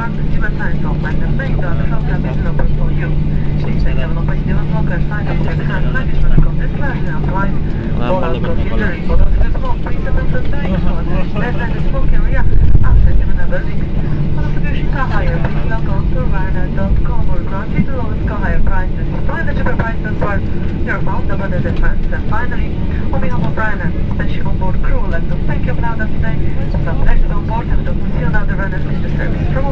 park the steward signs off and the main door the front tab is open for you. Please take care of opacity on walker, sign of check hand management from this class and applies. All alcohol injuries, for those who smoke, please attend to dying for this less than the smoke area after given a building. For the solution car hire, please log on to Ryanair.com or grant you the lowest car hire prices. Find the cheaper prices for your amount of the difference. And finally, on behalf of Ryanair, especially onboard crew, I'd like to thank you for now that today. Some next on board and to see you now the Ryanair service from